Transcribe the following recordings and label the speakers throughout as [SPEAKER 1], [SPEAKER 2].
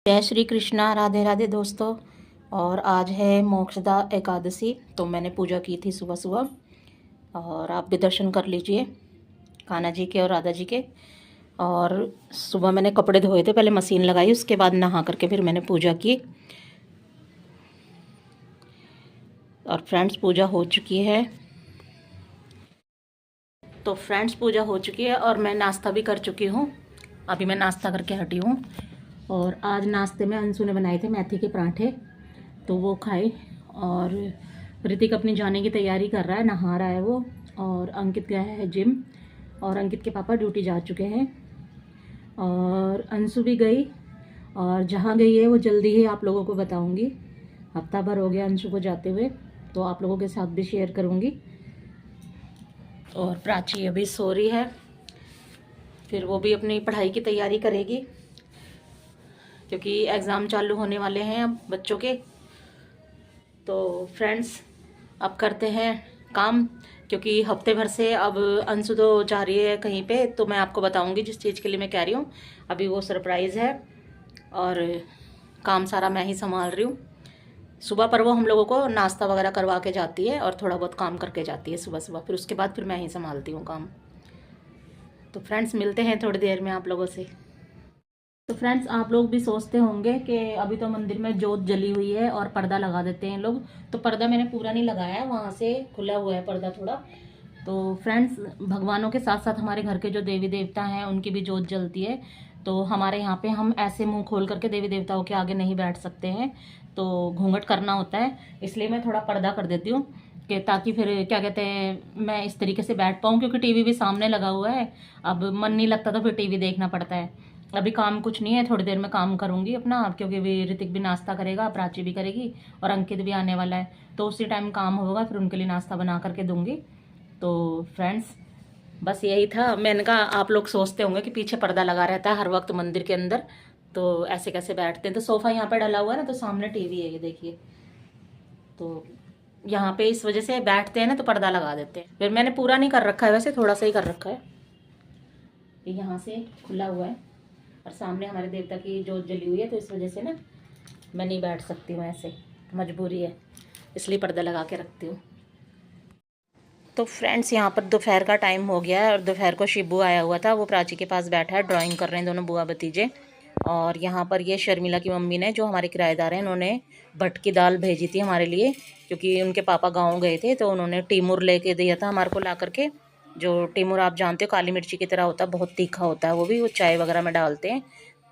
[SPEAKER 1] जय श्री कृष्णा, राधे राधे दोस्तों। और आज है मोक्षदा एकादशी, तो मैंने पूजा की थी सुबह सुबह। और आप भी दर्शन कर लीजिए कान्हा जी के और राधा जी के। और सुबह मैंने कपड़े धोए थे, पहले मशीन लगाई, उसके बाद नहा करके फिर मैंने पूजा की। और फ्रेंड्स पूजा हो चुकी है। तो फ्रेंड्स पूजा हो चुकी है और मैं नाश्ता भी कर चुकी हूँ। अभी मैं नाश्ता करके हटी हूँ। और आज नाश्ते में अंशु ने बनाए थे मेथी के पराठे, तो वो खाए। और ऋतिक अपनी जाने की तैयारी कर रहा है, नहा रहा है वो। और अंकित गया है जिम, और अंकित के पापा ड्यूटी जा चुके हैं। और अंशु भी गई, और जहाँ गई है वो जल्दी ही आप लोगों को बताऊंगी। हफ्ता भर हो गया अंशु को जाते हुए, तो आप लोगों के साथ भी शेयर करूंगी। और प्राची अभी सो रही है, फिर वो भी अपनी पढ़ाई की तैयारी करेगी, क्योंकि एग्ज़ाम चालू होने वाले हैं अब बच्चों के। तो फ्रेंड्स अब करते हैं काम, क्योंकि हफ्ते भर से अब अंशु तो जा रही है कहीं पे, तो मैं आपको बताऊंगी जिस चीज़ के लिए मैं कह रही हूँ। अभी वो सरप्राइज़ है, और काम सारा मैं ही संभाल रही हूँ। सुबह पर वो हम लोगों को नाश्ता वगैरह करवा के जाती है और थोड़ा बहुत काम करके जाती है सुबह सुबह, फिर उसके बाद फिर मैं ही संभालती हूँ काम। तो फ्रेंड्स मिलते हैं थोड़ी देर में आप लोगों से। तो फ्रेंड्स आप लोग भी सोचते होंगे कि अभी तो मंदिर में जोत जली हुई है और पर्दा लगा देते हैं लोग। तो पर्दा मैंने पूरा नहीं लगाया है, वहाँ से खुला हुआ है पर्दा थोड़ा। तो फ्रेंड्स भगवानों के साथ साथ हमारे घर के जो देवी देवता हैं उनकी भी जोत जलती है। तो हमारे यहाँ पे हम ऐसे मुंह खोल करके देवी देवताओं के आगे नहीं बैठ सकते हैं, तो घूंघट करना होता है। इसलिए मैं थोड़ा पर्दा कर देती हूँ कि ताकि फिर क्या कहते हैं मैं इस तरीके से बैठ पाऊँ, क्योंकि टीवी भी सामने लगा हुआ है। अब मन नहीं लगता तो फिर टीवी देखना पड़ता है। अभी काम कुछ नहीं है, थोड़ी देर में काम करूंगी अपना, क्योंकि भी ऋतिक भी नाश्ता करेगा, प्राची भी करेगी, और अंकित भी आने वाला है, तो उसी टाइम काम होगा, फिर उनके लिए नाश्ता बना करके दूंगी। तो फ्रेंड्स बस यही था। मैंने कहा आप लोग सोचते होंगे कि पीछे पर्दा लगा रहता है हर वक्त मंदिर के अंदर, तो ऐसे कैसे बैठते हैं। तो सोफ़ा यहाँ पे डला हुआ है ना, तो सामने टीवी है, ये देखिए। तो यहाँ पे इस वजह से बैठते हैं ना, तो पर्दा लगा देते हैं। फिर मैंने पूरा नहीं कर रखा है, वैसे थोड़ा सा ही कर रखा है। ये यहाँ से खुला हुआ है, और सामने हमारे देवता की जोत जली हुई है, तो इस वजह से ना मैं नहीं बैठ सकती हूँ ऐसे, मजबूरी है, इसलिए पर्दा लगा के रखती हूँ। तो फ्रेंड्स यहाँ पर दोपहर का टाइम हो गया है, और दोपहर को शिबू आया हुआ था, वो प्राची के पास बैठा है, ड्राइंग कर रहे हैं दोनों बुआ भतीजे। और यहाँ पर ये शर्मिला की मम्मी ने, जो हमारे किराएदार हैं, उन्होंने भट की दाल भेजी थी हमारे लिए, क्योंकि उनके पापा गाँव गए थे, तो उन्होंने टीमुर लेके दिया था हमारे को ला करके। जो टीमुर आप जानते हो काली मिर्ची की तरह होता है, बहुत तीखा होता है, वो भी वो चाय वगैरह में डालते हैं।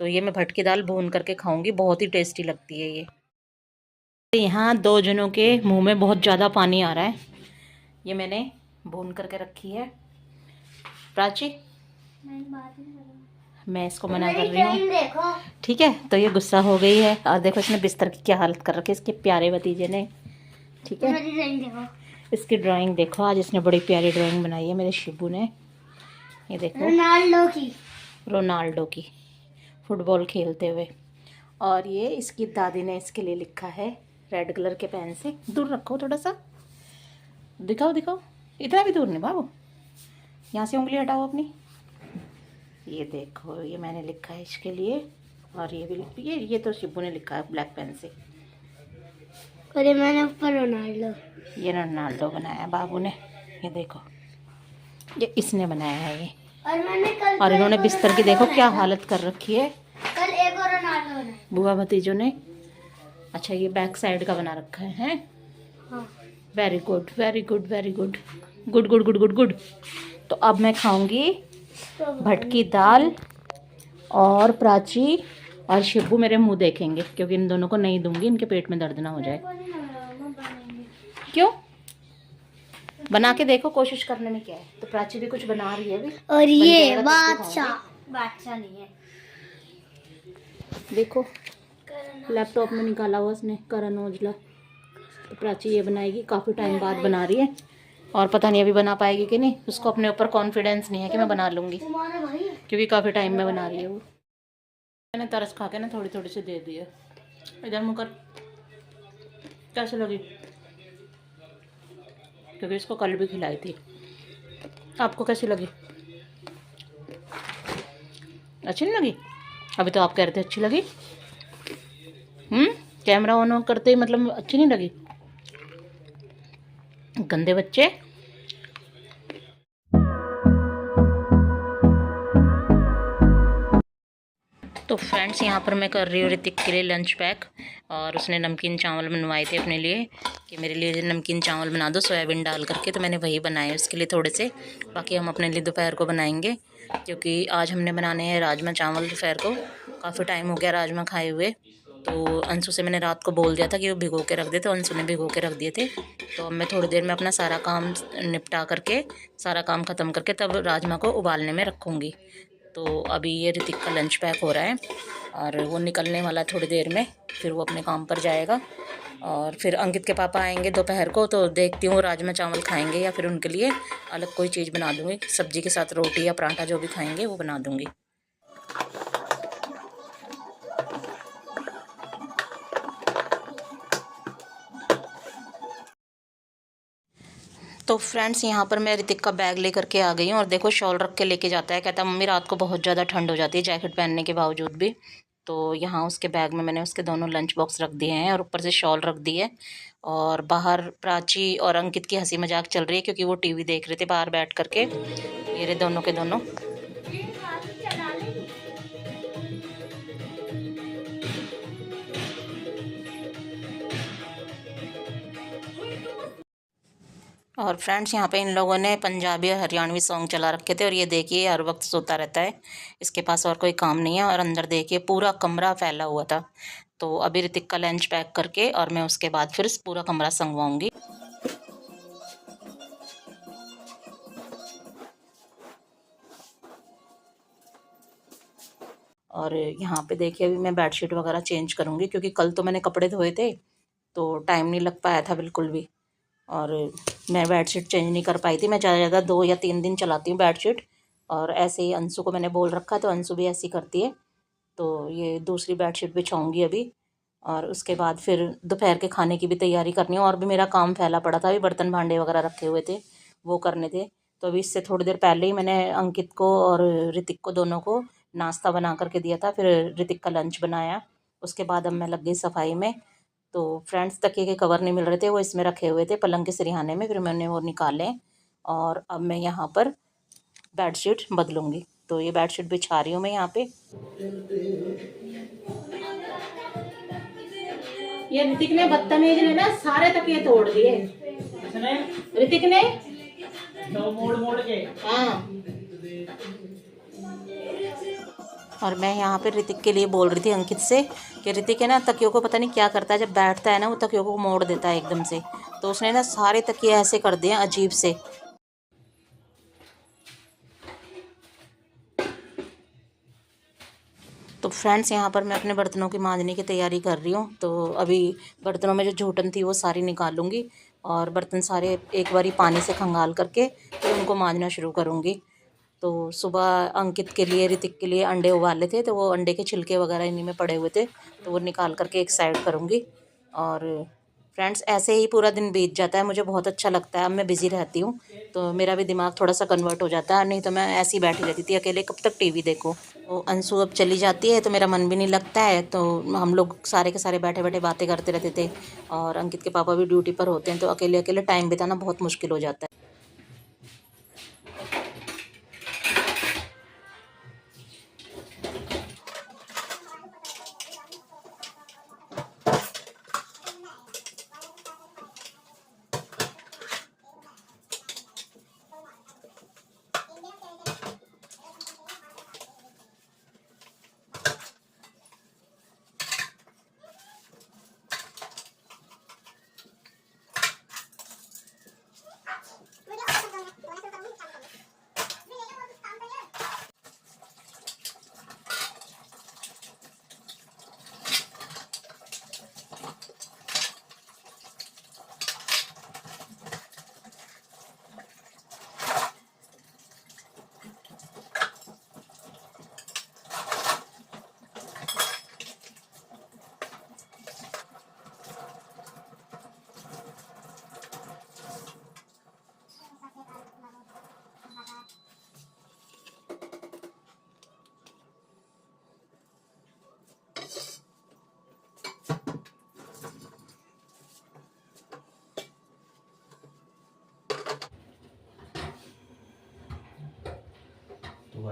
[SPEAKER 1] तो ये मैं भट की दाल भून करके खाऊंगी, बहुत ही टेस्टी लगती है ये। यहाँ दो जनों के मुंह में बहुत ज़्यादा पानी आ रहा है। ये मैंने भून करके रखी है। प्राची मैं इसको मना कर रही हूँ, ठीक है। तो ये गुस्सा हो गई है, और देखो इसने बिस्तर की क्या हालत कर रखी है इसके प्यारे भतीजे ने, ठीक है। इसकी ड्राइंग देखो, आज इसने बड़ी प्यारी ड्राइंग बनाई है मेरे शिबू ने। ये देखो रोनाल्डो की फुटबॉल खेलते हुए। और ये इसकी दादी ने इसके लिए लिखा है रेड कलर के पेन से। दूर रखो थोड़ा सा, दिखाओ दिखाओ, इतना भी दूर नहीं बाबू, यहाँ से उंगली हटाओ अपनी। ये देखो ये मैंने लिखा है इसके लिए। और ये भी ये तो शिबू ने लिखा है ब्लैक पेन से। और ये मैंने ऊपर रोनाल्डो, ये रोनाल्डो बनाया बाबू ने। ये देखो ये इसने बनाया है ये। और इन्होंने बिस्तर की देखो क्या हालत कर रखी है, कल एक और रोनाल्डो बनाया बुआ भतीजों ने। अच्छा ये बैक साइड का बना रखा है, हैं? Very good very good very good good good good good good. तो अब मैं खाऊंगी भटकी दाल, और प्राची और शिबू मेरे मुंह देखेंगे, क्योंकि इन दोनों को नहीं दूंगी, इनके पेट में दर्द ना हो जाए। क्यों? बना के देखो, कोशिश करने में क्या है। तो प्राची भी कुछ बना रही है अभी। और ये बादशाह नहीं है, देखो लैपटॉप में निकाला हुआ उसने, करण औजला। तो प्राची ये बनाएगी, काफ़ी टाइम बाद बना रही है, और पता नहीं अभी बना पाएगी कि नहीं। उसको अपने ऊपर कॉन्फिडेंस नहीं है कि मैं बना लूँगी, क्योंकि काफ़ी टाइम में बना रही है वो। मैंने तरस खा के ना थोड़ी थोड़ी सी दे दी है। इधर मुकर, कैसे लगी? क्योंकि इसको कल भी खिलाई थी। आपको कैसी लगी? अच्छी नहीं लगी? अभी तो आप कह रहे थे अच्छी लगी। कैमरा ऑन करते ही मतलब अच्छी नहीं लगी? गंदे बच्चे। तो फ्रेंड्स यहाँ पर मैं कर रही हूँ ऋतिक के लिए लंच पैक। और उसने नमकीन चावल बनवाए थे अपने लिए कि मेरे लिए नमकीन चावल बना दो सोयाबीन डाल करके, तो मैंने वही बनाए उसके लिए थोड़े से। बाकी हम अपने लिए दोपहर को बनाएंगे, क्योंकि आज हमने बनाने हैं राजमा चावल दोपहर को। काफ़ी टाइम हो गया राजमा खाए हुए। तो अंशु से मैंने रात को बोल दिया था कि वो भिगो के रख दे, तो अंशु ने भिगो के रख दिए थे। तो अब मैं थोड़ी देर में अपना सारा काम निपटा करके, सारा काम ख़त्म करके तब राजमा को उबालने में रखूँगी। तो अभी ये ऋतिक का लंच पैक हो रहा है और वो निकलने वाला है थोड़ी देर में, फिर वो अपने काम पर जाएगा। और फिर अंकित के पापा आएंगे दोपहर को, तो देखती हूँ राजमा चावल खाएंगे या फिर उनके लिए अलग कोई चीज़ बना दूँगी, सब्जी के साथ रोटी या पराठा जो भी खाएंगे वो बना दूँगी। तो फ्रेंड्स यहाँ पर मैं ऋतिक का बैग लेकर के आ गई हूँ और देखो शॉल रख के लेके जाता है। कहता है मम्मी रात को बहुत ज़्यादा ठंड हो जाती है जैकेट पहनने के बावजूद भी। तो यहाँ उसके बैग में मैंने उसके दोनों लंच बॉक्स रख दिए हैं और ऊपर से शॉल रख दी है। और बाहर प्राची और अंकित की हंसी मजाक चल रही है, क्योंकि वो टीवी देख रहे थे बाहर बैठ करके, ये रहे दोनों के दोनों। और फ्रेंड्स यहाँ पे इन लोगों ने पंजाबी और हरियाणवी सॉन्ग चला रखे थे और ये देखिए हर वक्त सोता रहता है, इसके पास और कोई काम नहीं है। और अंदर देखिए पूरा कमरा फैला हुआ था। तो अभी ऋतिक का लंच पैक करके और मैं उसके बाद फिर पूरा कमरा संगवाऊंगी। और यहाँ पे देखिए अभी मैं बेडशीट वगैरह चेंज करूँगी, क्योंकि कल तो मैंने कपड़े धोए थे तो टाइम नहीं लग पाया था बिल्कुल भी। और मैं बेडशीट चेंज नहीं कर पाई थी। मैं ज़्यादा ज़्यादा 2 या 3 दिन चलाती हूँ बेडशीट। और ऐसे ही अंशु को मैंने बोल रखा है, तो अंशु भी ऐसे ही करती है। तो ये दूसरी बेडशीट बिछाऊँगी अभी। और उसके बाद फिर दोपहर के खाने की भी तैयारी करनी है। और भी मेरा काम फैला पड़ा था, अभी बर्तन भांडे वगैरह रखे हुए थे वो करने थे। तो अभी इससे थोड़ी देर पहले ही मैंने अंकित को और ऋतिक को दोनों को नाश्ता बना करके दिया था, फिर ऋतिक का लंच बनाया। उसके बाद अब मैं लग गई सफाई में। तो फ्रेंड्स तकिए के कवर नहीं मिल रहे थे, वो इसमें रखे हुए थे पलंग के सिरहाने में, फिर मैंने वो निकाले। और अब मैं यहाँ पर बेडशीट बदलूँगी। तो ये बेडशीट बिछा रही हूँ मैं यहाँ पे। ये ऋतिक ने बदतमीज ने ना सारे तकिए तोड़ दिए। ऋतिक ने मोड़ मोड़ के। हाँ। और मैं यहाँ पे ऋतिक के लिए बोल रही थी अंकित से कि ऋतिक है ना तकियों को पता नहीं क्या करता है, जब बैठता है ना वो तकियों को मोड़ देता है एकदम से। तो उसने ना सारे तकिए ऐसे कर दिए अजीब से। तो फ्रेंड्स यहाँ पर मैं अपने बर्तनों की मांजने की तैयारी कर रही हूँ। तो अभी बर्तनों में जो झूठन थी वो सारी निकाल लूँगी और बर्तन सारे एक बारी पानी से खंगाल करके फिर उनको मांजना शुरू करूँगी। तो सुबह अंकित के लिए ऋतिक के लिए अंडे उबाले थे, तो वो अंडे के छिलके वगैरह इन्हीं में पड़े हुए थे, तो वो निकाल करके एक साइड करूँगी। और फ्रेंड्स ऐसे ही पूरा दिन बीत जाता है, मुझे बहुत अच्छा लगता है। अब मैं बिज़ी रहती हूँ तो मेरा भी दिमाग थोड़ा सा कन्वर्ट हो जाता है, नहीं तो मैं ऐसी ही बैठी रहती थी अकेले, कब तक टीवी देखो। तो अंशु अब चली जाती है तो मेरा मन भी नहीं लगता है, तो हम लोग सारे के सारे बैठे बैठे बातें करते रहते थे। और अंकित के पापा भी ड्यूटी पर होते हैं, तो अकेले अकेले टाइम बिताना बहुत मुश्किल हो जाता है।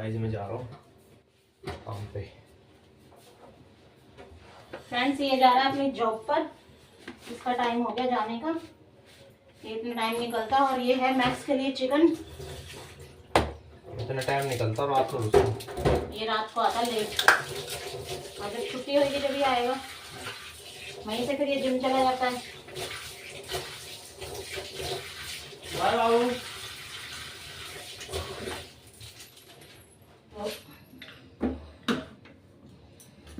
[SPEAKER 2] गाइस मैं जा रहा हूँ काम पे।
[SPEAKER 1] फ्रेंड्स ये जा रहा है अपनी जॉब पर, इसका टाइम हो गया जाने का, ये इतना टाइम निकलता। और ये है मैक्स के लिए चिकन,
[SPEAKER 2] इतना टाइम निकलता रात को उसको,
[SPEAKER 1] ये रात को आता लेट, और जब छुट्टी होगी जब ही आएगा, वहीं से फिर ये जिम चला जाता है।
[SPEAKER 2] बाय बाबू।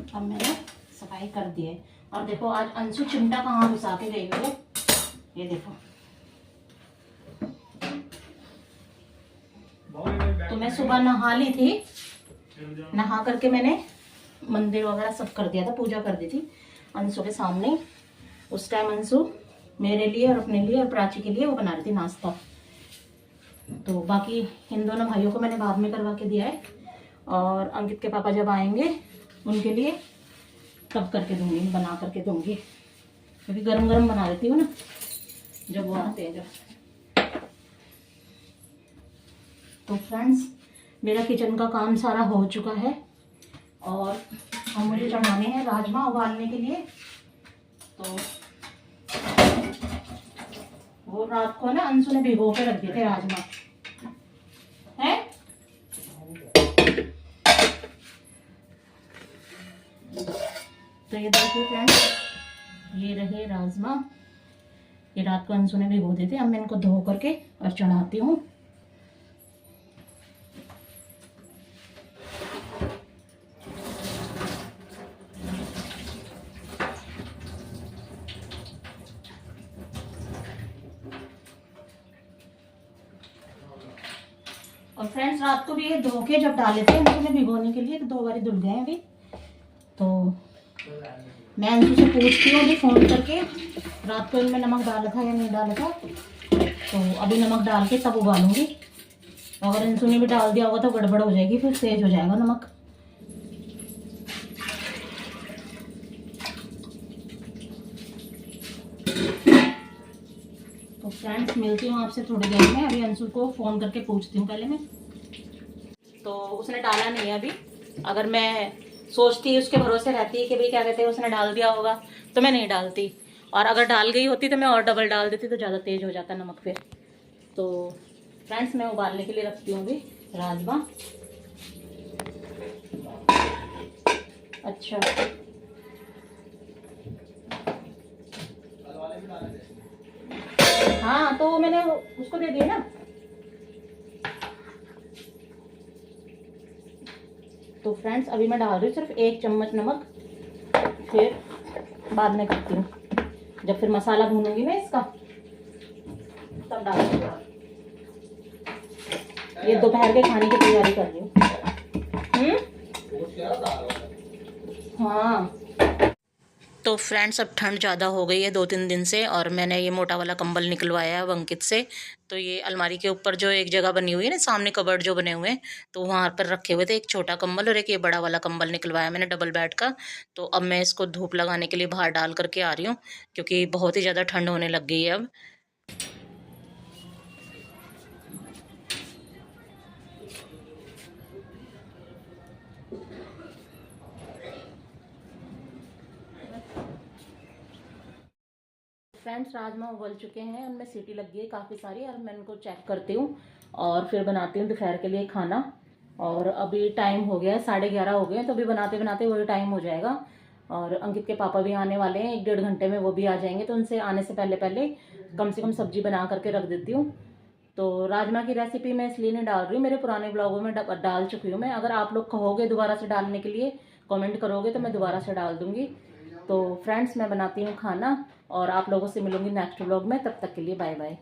[SPEAKER 1] अब मैंने सफाई कर दी है। और देखो आज अंशु चिमटा कहाँ घुसा के गई हुई है, ये देखो। तो मैं सुबह नहा ली थी, नहा करके मैंने मंदिर वगैरह सब कर दिया था, पूजा कर दी थी अंशु के सामने। उस टाइम अंशु मेरे लिए और अपने लिए और प्राची के लिए वो बना रही थी नाश्ता। तो बाकी इन दोनों भाइयों को मैंने बाद में करवा के दिया है, और अंकित के पापा जब आएंगे उनके लिए तब करके दूंगी, बना करके दूंगी, क्योंकि गरम गरम बना देती हूँ ना जब वो आते हैं जब। तो फ्रेंड्स मेरा किचन का काम सारा हो चुका है, और अब मुझे चढ़ाने हैं राजमा उबालने के लिए। तो वो रात को ना अंशु ने भिगो के रख दिए थे राजमा, है तो ये देखिए फ्रेंड्स, ये रहे राजमा, ये रात को अंशु ने भिगो दिए थे। अब मैं इनको धो करके और चढ़ाती हूँ। और फ्रेंड्स रात को भी ये धो के जब डाले थे अंशु ने भिगोने के लिए, तो 2 बार धुल गए हैं अभी। तो मैं अंशु से पूछती हूँ अभी फ़ोन करके, रात को इनमें नमक डाला था या नहीं डाला था। तो अभी नमक डाल के तब उबालूंगी। अगर अंशु ने भी डाल दिया होगा तो गड़बड़ हो जाएगी, फिर तेज हो जाएगा नमक। तो फ्रेंड्स मिलती हूँ आपसे थोड़ी देर में। अभी अंशु को फ़ोन करके पूछती हूँ पहले मैं। तो उसने डाला नहीं है अभी। अगर मैं सोचती, उसके भरोसे रहती है कि भाई क्या कहते हैं उसने डाल दिया होगा, तो मैं नहीं डालती। और अगर डाल गई होती तो मैं और डबल डाल देती, तो ज़्यादा तेज़ हो जाता नमक फिर। तो फ्रेंड्स मैं उबालने के लिए रखती हूँ अभी राजमा। अच्छा हाँ, तो मैंने उसको दे दिया ना। तो फ्रेंड्स अभी मैं डाल रही हूँ सिर्फ 1 चम्मच नमक, फिर बाद में करती हूँ जब फिर मसाला भूनूंगी ना इसका, तब डालूंगी। ये दोपहर के खाने की तैयारी कर रही हूँ। हाँ तो फ्रेंड्स अब ठंड ज़्यादा हो गई है 2-3 दिन से, और मैंने ये मोटा वाला कंबल निकलवाया है अंकित से। तो ये अलमारी के ऊपर जो एक जगह बनी हुई है ना, सामने कबर्ड जो बने हुए हैं, तो वहाँ पर रखे हुए थे एक छोटा कंबल और एक ये बड़ा वाला कंबल निकलवाया मैंने डबल बेड का। तो अब मैं इसको धूप लगाने के लिए बाहर डाल करके आ रही हूँ, क्योंकि बहुत ही ज़्यादा ठंड होने लग गई है अब। फ्रेंड्स राजमा उबल चुके हैं, उनमें सीटी लग गई है काफ़ी सारी, और मैं उनको चेक करती हूँ और फिर बनाती हूँ दोपहर के लिए खाना। और अभी टाइम हो गया है 11:30 हो गए हैं, तो अभी बनाते बनाते वही टाइम हो जाएगा। और अंकित के पापा भी आने वाले हैं 1-1.5 घंटे में, वो भी आ जाएंगे। तो उनसे आने से पहले पहले कम से कम सब्जी बना करके रख देती हूँ। तो राजमा की रेसिपी मैं इसलिए नहीं डाल रही हूँ, मेरे पुराने ब्लॉगों में डाल चुकी हूँ मैं। अगर आप लोग कहोगे दोबारा से डालने के लिए, कमेंट करोगे, तो मैं दोबारा से डाल दूँगी। तो फ्रेंड्स मैं बनाती हूँ खाना, और आप लोगों से मिलूंगी नेक्स्ट व्लॉग में। तब तक के लिए बाय बाय।